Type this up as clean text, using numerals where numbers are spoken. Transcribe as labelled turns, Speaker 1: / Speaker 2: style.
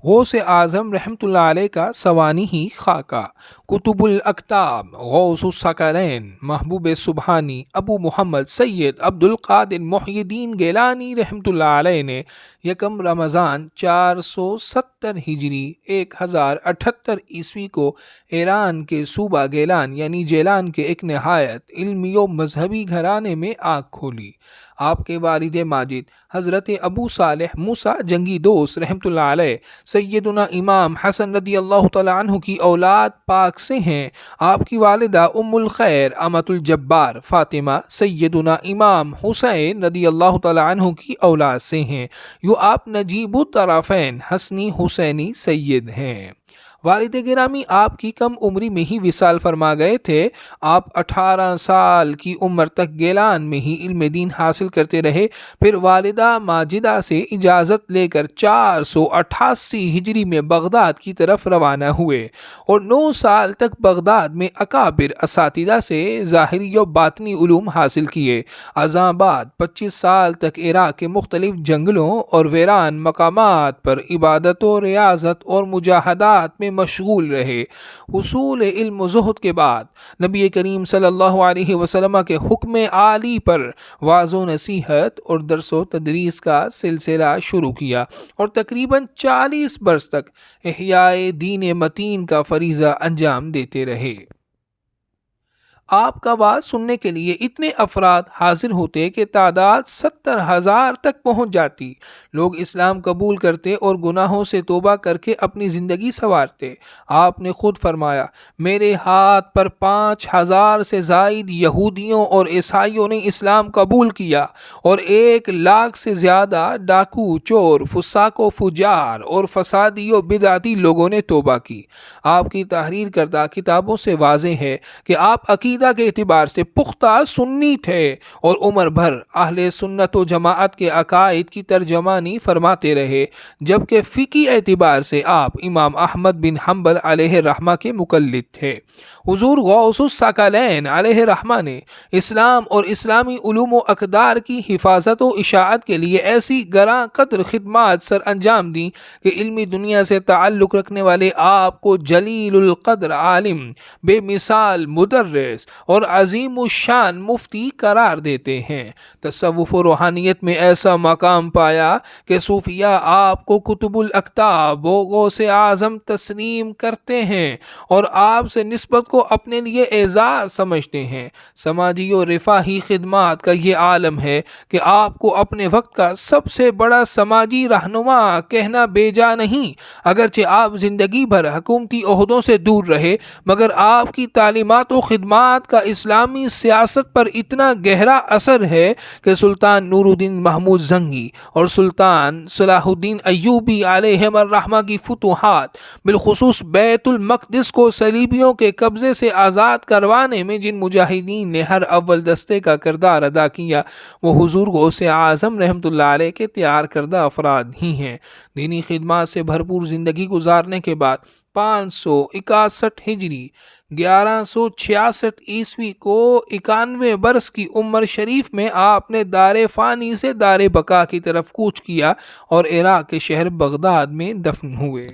Speaker 1: غوث اعظم رحمۃ اللہ علیہ کا سوانحی خاکہ، کتب الاکتاب، غوث الثقلین محبوب سبحانی ابو محمد سید عبد القادر محی الدین گیلانی رحمۃ اللہ علیہ نے یکم رمضان 470 ہجری 1078 کو ایران کے صوبہ گیلان یعنی جیلان کے ایک نہایت علمی و مذہبی گھرانے میں آنکھ کھولی۔ آپ کے والد ماجد حضرت ابو صالح موسیٰ جنگی دوست رحمۃ اللہ علیہ سیدنا امام حسن رضی اللہ تعالیٰ عنہ کی اولاد پاک سے ہیں۔ آپ کی والدہ ام الخیر امۃ الجبار فاطمہ سیدنا امام حسین رضی اللہ تعالیٰ عنہ کی اولاد سے ہیں۔ یوں آپ نجیب الطرفین حسنی حسینی سید ہیں۔ والد گرامی آپ کی کم عمری میں ہی وصال فرما گئے تھے۔ آپ 18 سال کی عمر تک گیلان میں ہی علم دین حاصل کرتے رہے، پھر والدہ ماجدہ سے اجازت لے کر 488 ہجری میں بغداد کی طرف روانہ ہوئے اور 9 سال تک بغداد میں اکابر اساتذہ سے ظاہری و باطنی علوم حاصل کیے۔ ازاں بعد 25 سال تک عراق کے مختلف جنگلوں اور ویران مقامات پر عبادت و ریاضت اور مجاہدات میں مشغول رہے۔ حصول علم و زہد کے بعد نبی کریم صلی اللہ علیہ وسلم کے حکم عالی پر وعظ و نصیحت اور درس و تدریس کا سلسلہ شروع کیا اور تقریباً 40 برس تک احیاء دین متین کا فریضہ انجام دیتے رہے۔ آپ کا وعظ سننے کے لیے اتنے افراد حاضر ہوتے کہ تعداد 70,000 تک پہنچ جاتی۔ لوگ اسلام قبول کرتے اور گناہوں سے توبہ کر کے اپنی زندگی سنوارتے۔ آپ نے خود فرمایا، میرے ہاتھ پر 5,000 سے زائد یہودیوں اور عیسائیوں نے اسلام قبول کیا اور 1,00,000 سے زیادہ ڈاکو، چور، فساق و فجار اور فسادی و بدعتی لوگوں نے توبہ کی۔ آپ کی تحریر کردہ کتابوں سے واضح ہے کہ آپ عقیدہ کے اعتبار سے پختہ سنی تھے اور عمر بھر اہل سنت و جماعت کے عقائد کی ترجمانی فرماتے رہے، جبکہ فقہی اعتبار سے آپ امام احمد بن حنبل علیہ رحمہ کے مقلد تھے۔ حضور غوث الثقلین علیہ رحمہ نے اسلام اور اسلامی علوم و اقدار کی حفاظت و اشاعت کے لیے ایسی گراں قدر خدمات سر انجام دیں کہ علمی دنیا سے تعلق رکھنے والے آپ کو جلیل القدر عالم، بے مثال مدرس اور عظیم الشان مفتی قرار دیتے ہیں۔ تصوف و روحانیت میں ایسا مقام پایا کہ صوفیہ آپ کو قطب الاقطاب و غوث اعظم تسلیم کرتے ہیں اور آپ سے نسبت کو اپنے لیے اعزاز سمجھتے ہیں۔ سماجی و رفاہی خدمات کا یہ عالم ہے کہ آپ کو اپنے وقت کا سب سے بڑا سماجی رہنما کہنا بے جا نہیں۔ اگرچہ آپ زندگی بھر حکومتی عہدوں سے دور رہے، مگر آپ کی تعلیمات و خدمات کا اسلامی سیاست پر اتنا گہرا اثر ہے کہ سلطان نور الدین محمود زنگی اور سلطان صلاح الدین ایوبی علیہم الرحمہ کی فتوحات، بالخصوص بیت المقدس کو صلیبیوں کے قبضے سے آزاد کروانے میں جن مجاہدین نے ہر اول دستے کا کردار ادا کیا، وہ حضور غوث اعظم رحمۃ اللہ علیہ کے تیار کردہ افراد ہی ہیں۔ دینی خدمات سے بھرپور زندگی گزارنے کے بعد 561 ہجری 1166 عیسوی کو 91 برس کی عمر شریف میں آپ نے دار فانی سے دار بقا کی طرف کوچ کیا اور عراق کے شہر بغداد میں دفن ہوئے۔